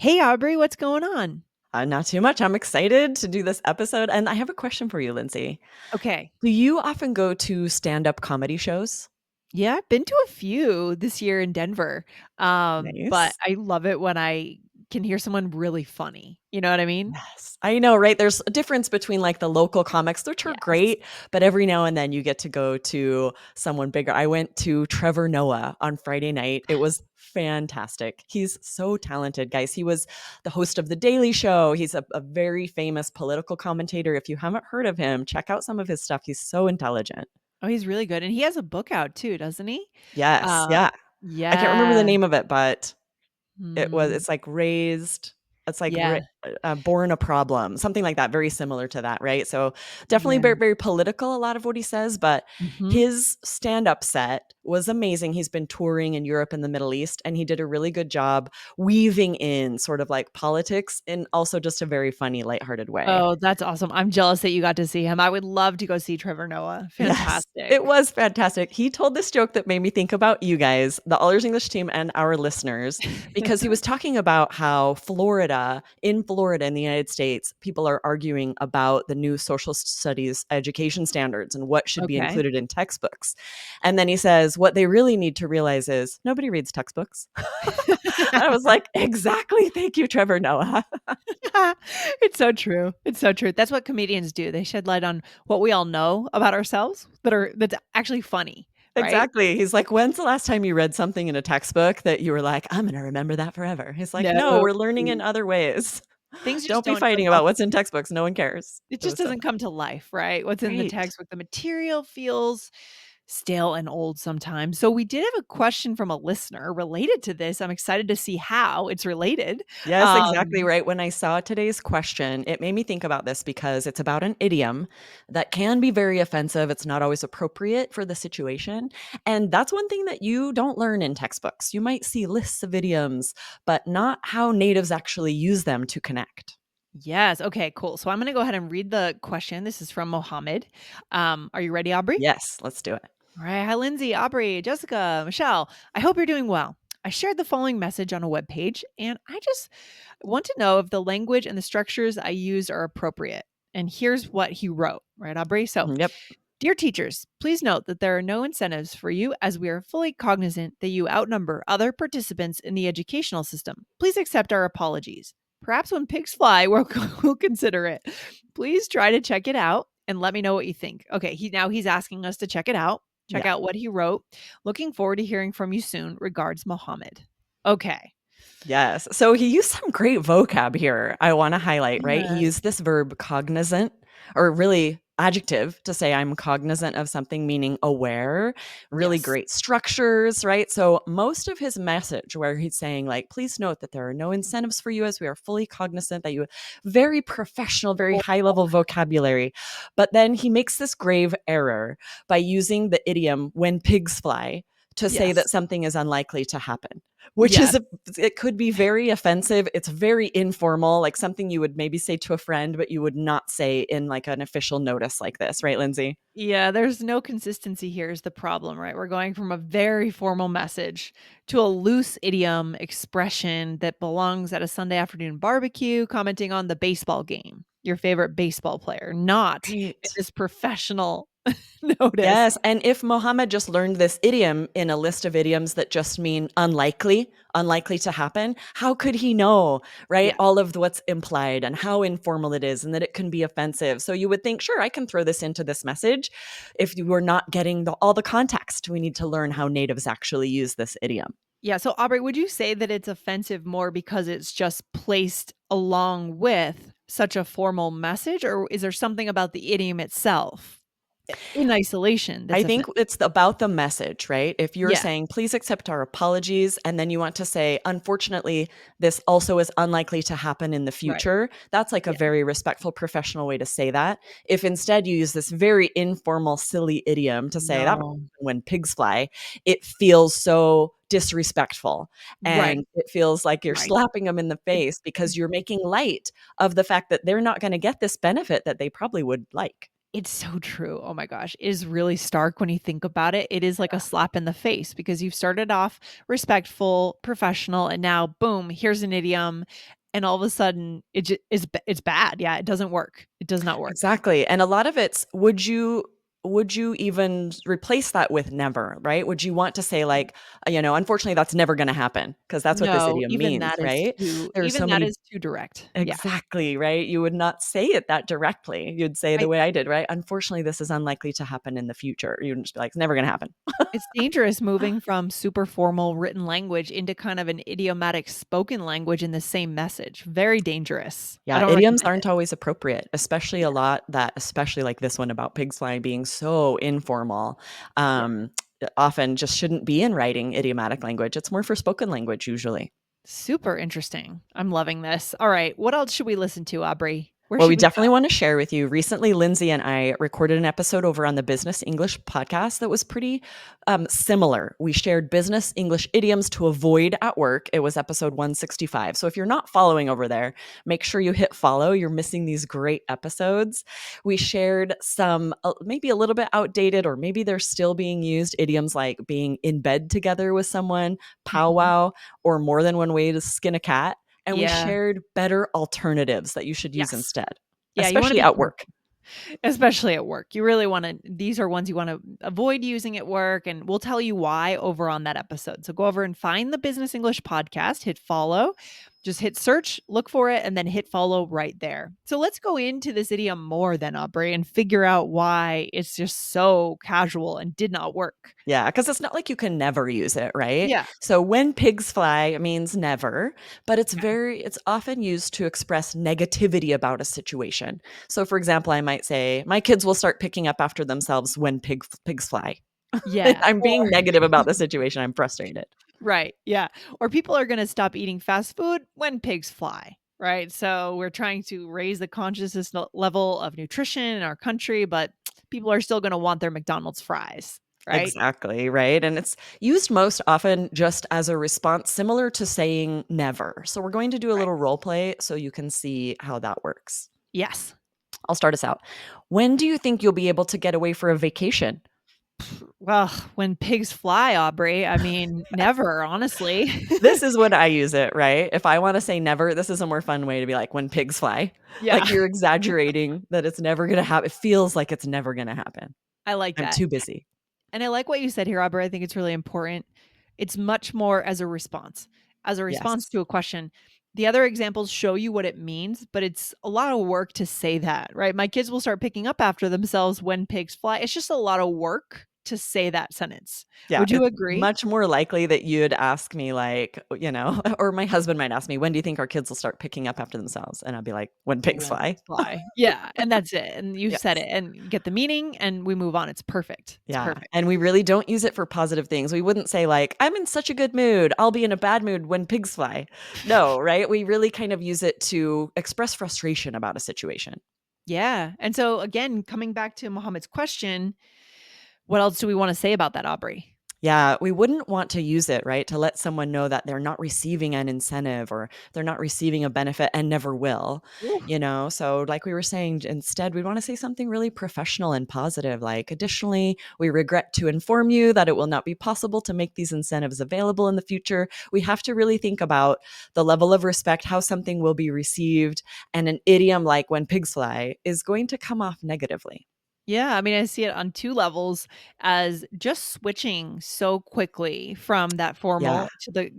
Hey, Aubrey, what's going on? Not too much. I'm excited to do this episode. And I have a question for you, Lindsay. Okay. Do you often go to stand up comedy shows? Yeah, I've been to a few this year in Denver. But Nice. I love it when I can hear someone really funny. You know what I mean? Yes. I know, right? There's a difference between like the local comics, which are Yes. great, but every now and then you get to go to someone bigger. I went to Trevor Noah on Friday night. It was fantastic. He's so talented, guys. He was the host of The Daily Show. He's a very famous political commentator. If you haven't heard of him, check out some of his stuff. He's so intelligent. Oh, he's really good. And he has a book out too, doesn't he? Yes, Uh, yeah. I can't remember the yeah. name of it, but Hmm. it's like raised it's like Yeah. born a problem, something like that, very similar to that, right? So definitely Yeah. very, very political, a lot of what he says, but Hmm. his stand-up set was amazing. He's been touring in Europe and the Middle East, and he did a really good job weaving in sort of like politics in also just a very funny, lighthearted way. Oh, that's awesome. I'm jealous that you got to see him. I would love to go see Trevor Noah. Yes, Fantastic. it was fantastic. He told this joke that made me think about you guys, the All Ears English team and our listeners, because he was talking about how in Florida in the United States, people are arguing about the new social studies education standards and what should be Okay. included in textbooks. And then he says, what they really need to realize is nobody reads textbooks. I was like, exactly. Thank you, Trevor Noah. It's so true. It's so true. That's what comedians do. They shed light on what we all know about ourselves that's actually funny, right? Exactly. He's like, "When's the last time you read something in a textbook that you were like, I'm gonna remember that forever?" He's like, "No, No. we're learning in other ways. Things just Don't be don't fighting jump about off. what's in textbooks. No one cares." It It just was so doesn't come to life, right? What's in the right. textbook, the material feels stale and old sometimes. So we did have a question from a listener related to this. I'm excited to see how it's related. Yes, exactly Um, right. When I saw today's question, it made me think about this because it's about an idiom that can be very offensive. It's not always appropriate for the situation. And that's one thing that you don't learn in textbooks. You might see lists of idioms, but not how natives actually use them to connect. yes. Okay, cool. So I'm going to go ahead and read the question. This is from Mohammed. Are you ready, Aubrey? Yes, let's do it. All right. Hi, Lindsay, Aubrey, Jessica, Michelle. I hope you're doing well. I shared the following message on a web page, and I just want to know if the language and the structures I use are appropriate. And here's what he wrote, right, Aubrey? So, Yep. dear teachers, please note that there are no incentives for you as we are fully cognizant that you outnumber other participants in the educational system. Please accept our apologies. Perhaps when pigs fly, we'll consider it. Please try to check it out and let me know what you think. Okay, he's asking us to check it out. Check Yeah. out what he wrote. Looking forward to hearing from you soon. Regards, Mohammed. Okay. Yes. So he used some great vocab here I want to highlight, right? He Yes. used this verb cognizant, or really adjective to say I'm cognizant of something, meaning aware, really Yes. great structures, right? So most of his message where he's saying like, please note that there are no incentives for you as we are fully cognizant that you very professional, very Oh, high level vocabulary. But then he makes this grave error by using the idiom when pigs fly to say that yes. something is unlikely to happen, which is Yes. it could be very offensive. It's very informal, like something you would maybe say to a friend, but you would not say in like an official notice like this, right, Lindsay? Yeah, there's no consistency here is the problem, right? We're going from a very formal message to a loose idiom expression that belongs at a Sunday afternoon barbecue, commenting on the baseball game, your favorite baseball player, not in Right. this professional notice. Yes, and if Mohammed just learned this idiom in a list of idioms that just mean unlikely, unlikely to happen, how could he know, right? Yeah. All of what's implied and how informal it is and that it can be offensive. So you would think, sure, I can throw this into this message. If you were not getting all the context, we need to learn how natives actually use this idiom. Yeah. So, Aubrey, would you say that it's offensive more because it's just placed along with such a formal message, or is there something about the idiom itself in isolation I that's think offensive? it's about the message, right? If you're Yeah. saying, please accept our apologies, and then you want to say, unfortunately, this also is unlikely to happen in the Right. future, that's like a Yeah. very respectful, professional way to say that. If instead you use this very informal, silly idiom to say, that might No. happen when pigs fly, it feels so disrespectful. Right. And it feels like you're Right. slapping them in the It face because you're making light of the fact that they're not going to get this benefit that they probably would like. It's so true. Oh my gosh. It is really stark when you think about it. It is like a slap in the face because you've started off respectful, professional, and now boom, here's an idiom. And all of a sudden it's bad. Yeah, it doesn't work. It does not work. Exactly, and a lot of it's would you even replace that with never, right? Would you want to say like, "Unfortunately, that's never gonna happen," happen because that's what this No, idiom means, right? There's so even that many is too direct. Yeah. exactly, right? You would not say it that directly. You'd say the I way I did, right? "Unfortunately, this is unlikely to happen in the future." You'd just be like, "It's never gonna happen." It's dangerous moving from super formal written language into kind of an idiomatic spoken language in the same message. Very dangerous. I Yeah, don't idioms recommend it. aren't always appropriate, especially a Yeah. lot that especially like this one about pigs flying being so informal, Yeah. um, often just shouldn't be in writing idiomatic language. It's more for spoken language usually. Super interesting. I'm loving this. All right. What else should we listen to, Aubrey? Where Well, we should we definitely go? want to share with you. Recently, Lindsay and I recorded an episode over on the Business English podcast that was pretty similar. We shared business English idioms to avoid at work. It was episode 165. So if you're not following over there, make sure you hit follow. You're missing these great episodes. We shared some maybe a little bit outdated, or maybe they're still being used idioms like being in bed together with someone, Mhm. powwow, or more than one way to skin a cat, and we Yeah. shared better alternatives that you should use Yes. instead, Yeah, you wanna especially be at work. careful, especially at work. You really wanna these are ones you wanna avoid using at work, and we'll tell you why over on that episode. So go over and find the Business English podcast, hit follow, just hit search, look for it, and then hit follow right there. So let's go into this idiom more then, Aubrey, and figure out why it's just so casual and did not work. Yeah, because it's not like you can never use it, right? Yeah. So when pigs fly means never, but Okay. it's often used to express negativity about a situation. So for example, I might say, "My kids will start picking up after themselves when pigs fly." Yeah, I'm or being negative about the situation, I'm frustrated. right, yeah. Or people are gonna stop eating fast food when pigs fly, right? So we're trying to raise the consciousness level of nutrition in our country, but people are still gonna want their McDonald's fries, right? Exactly, right? And it's used most often just as a response similar to saying never. So we're going to do a Right. little role play so you can see how that works. Yes. I'll start us out. When do you think you'll be able to get away for a vacation? Well, when pigs fly, Aubrey, I mean, never, honestly. This is when I use it, right? If I wanna say never, this is a more fun way to be like, "When pigs fly." Yeah, Like, you're exaggerating that it's never gonna happen. It feels like it's never gonna happen. I like I'm that. too busy. And I like what you said here, Aubrey. I think it's really important. It's much more as a response Yes. to a question. The other examples show you what it means, but it's a lot of work to say that, right? My kids will start picking up after themselves when pigs fly. It's just a lot of work to say that sentence. Yeah, Would you it's agree? much more likely that you'd ask me, like, or my husband might ask me, "When do you think our kids will start picking up after themselves?" And I'd be like, "When pigs When fly." pigs fly. Yeah, and that's it. And you said Yes. it and you get the meaning and we move on. It's perfect. It's Yeah, perfect. and we really don't use it for positive things. We wouldn't say like, "I'm in such a good mood. I'll be in a bad mood when pigs fly." No, right? We really kind of use it to express frustration about a situation. Yeah. And so again, coming back to Mohammed's question, what else do we want to say about that, Aubrey? Yeah, we wouldn't want to use it, right? To let someone know that they're not receiving an incentive or they're not receiving a benefit and never will, Ooh. So, like we were saying, instead, we want to say something really professional and positive, like, additionally, we regret to inform you that it will not be possible to make these incentives available in the future. We have to really think about the level of respect, how something will be received. And an idiom like when pigs fly is going to come off negatively. Yeah, I mean, I see it on 2 levels as just switching so quickly from that Yeah. formal to the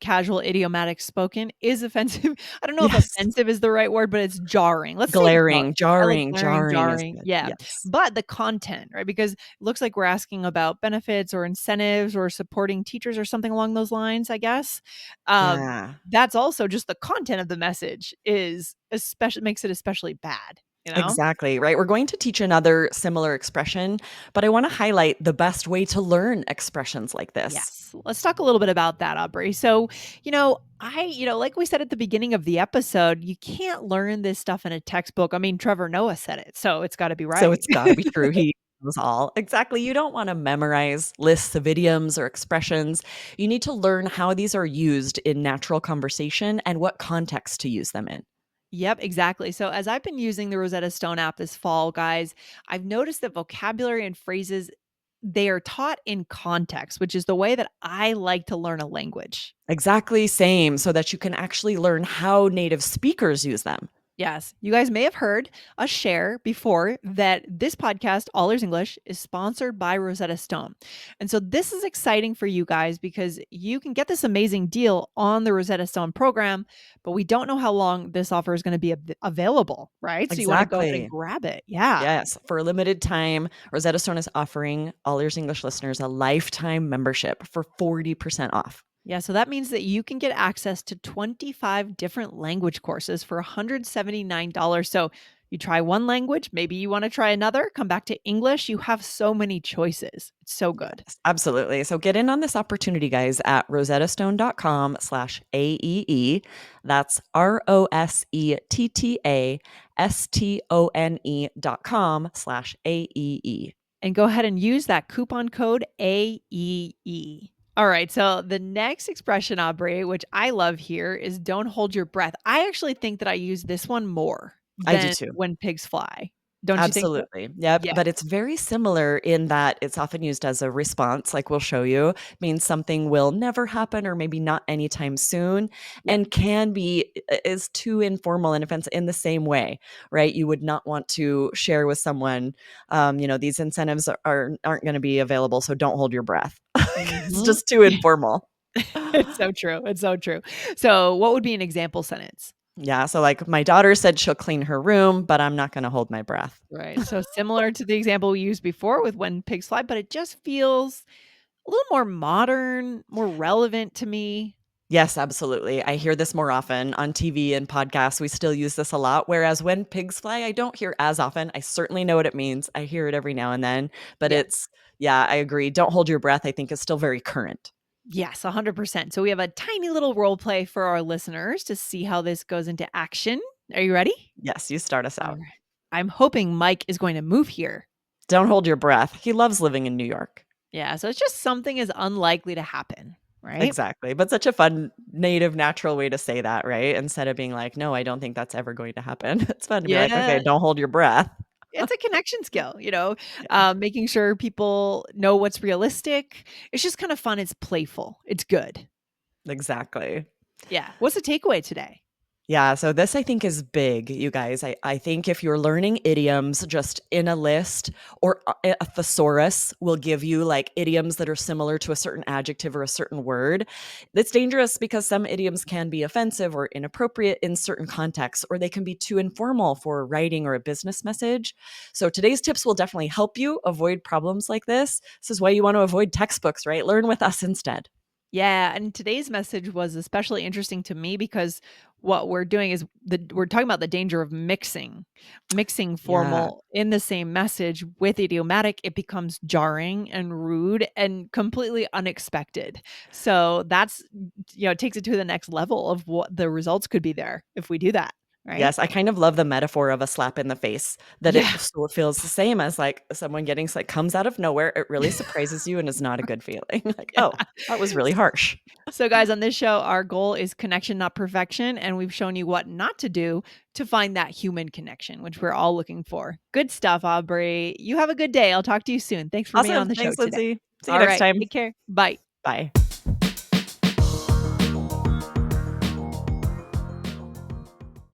casual idiomatic spoken is offensive. I don't know if Yes. offensive is the right word, but it's jarring. Let's say jarring. Glaring, I like jarring, glaring, jarring is jarring. good. Yeah. Yes. But the content, right? Because it looks like we're asking about benefits or incentives or supporting teachers or something along those lines, I guess. Um, Yeah. that's also just the content of the message is especially makes it especially bad, you know? Exactly, right? We're going to teach another similar expression, but I want to highlight the best way to learn expressions like this. Yes. Let's talk a little bit about that, Aubrey. So, like we said at the beginning of the episode, you can't learn this stuff in a textbook. I mean, Trevor Noah said it, so it's got to be So right. it's got to be true. He knows all. Exactly. You don't want to memorize lists of idioms or expressions. You need to learn how these are used in natural conversation and what context to use them in. Yep, exactly. So, as I've been using the Rosetta Stone app this fall, guys, I've noticed that vocabulary and phrases they are taught in context, which is the way that I like to learn a language. Exactly same, so that you can actually learn how native speakers use them. Yes, you guys may have heard us share before that this podcast, All Ears English, is sponsored by Rosetta Stone. And so this is exciting for you guys because you can get this amazing deal on the Rosetta Stone program, but we don't know how long this offer is going to be available, right? So you want to go ahead and Exactly. grab it. Yeah. Yes, for a limited time, Rosetta Stone is offering All Ears English listeners a lifetime membership for 40% off. Yeah, so that means that you can get access to 25 different language courses for $179. So you try one language, maybe you want to try another, come back to English. You have so many choices. It's so good. Yes, absolutely. So get in on this opportunity, guys, at rosettastone.com/AEE. That's ROSETTASTONE.com/AEE. And go ahead and use that coupon code AEE. All right, so the next expression, Aubrey, which I love here, is don't hold your breath. I actually think that I use this one more I do than too. when pigs fly. Don't you think so? Absolutely. Yep. Yeah. But it's very similar in that it's often used as a response, like we'll show you, means something will never happen or maybe not anytime soon, Yeah. and can be is too informal. And if it's in the same way, right? You would not want to share with someone, these incentives aren't going to be available. So don't hold your breath. It's Mhm. just too informal. It's so true. It's so true. So, what would be an example sentence? Yeah. So like my daughter said she'll clean her room, but I'm not going to hold my breath. Right. So, similar to the example we used before with when pigs fly, but it just feels a little more modern, more relevant to me. Yes, absolutely. I hear this more often on TV and podcasts. We still use this a lot. Whereas when pigs fly, I don't hear as often. I certainly know what it means. I hear it every now and then, but Yeah. yeah, I agree. Don't hold your breath, I think is still very current. Yes, 100%. So, we have a tiny little role play for our listeners to see how this goes into action. Are you ready? Yes, you start us All out. right. I'm hoping Mike is going to move here. Don't hold your breath. He loves living in New York. Yeah. So, it's just something is unlikely to happen, right? Exactly. But such a fun, native, natural way to say that, right? Instead of being like, no, I don't think that's ever going to happen. It's fun to be like, okay, Yeah. don't hold your breath. It's a connection skill, Yeah, making sure people know what's realistic. It's just kind of fun. It's playful. It's good. exactly. Yeah. What's the takeaway today? Yeah, so this I think is big, you guys. I think if you're learning idioms just in a list, or a thesaurus will give you like idioms that are similar to a certain adjective or a certain word, that's dangerous because some idioms can be offensive or inappropriate in certain contexts, or they can be too informal for writing or a business message. So today's tips will definitely help you avoid problems like this. This is why you want to avoid textbooks, right? Learn with us instead. Yeah, and today's message was especially interesting to me because what we're doing is we're talking about the danger of mixing Yeah. formal in the same message with idiomatic. It becomes jarring and rude and completely unexpected. So that's it takes it to the next level of what the results could be there if we do that, right? Yes, I kind of love the metaphor of a slap in the face, that it Yeah. so it feels the same as, like, someone getting like, comes out of nowhere, it really surprises you and is not a good feeling, like, Yeah. "Oh, that was really harsh." So, guys, on this show, our goal is connection, not perfection. And we've shown you what not to do to find that human connection, which we're all looking for. Good stuff, Aubrey. You have a good day. I'll talk to you soon. Thanks for being Awesome, on the show thanks, today. Lindsay. See you All next right. time. Take care. Bye. Bye.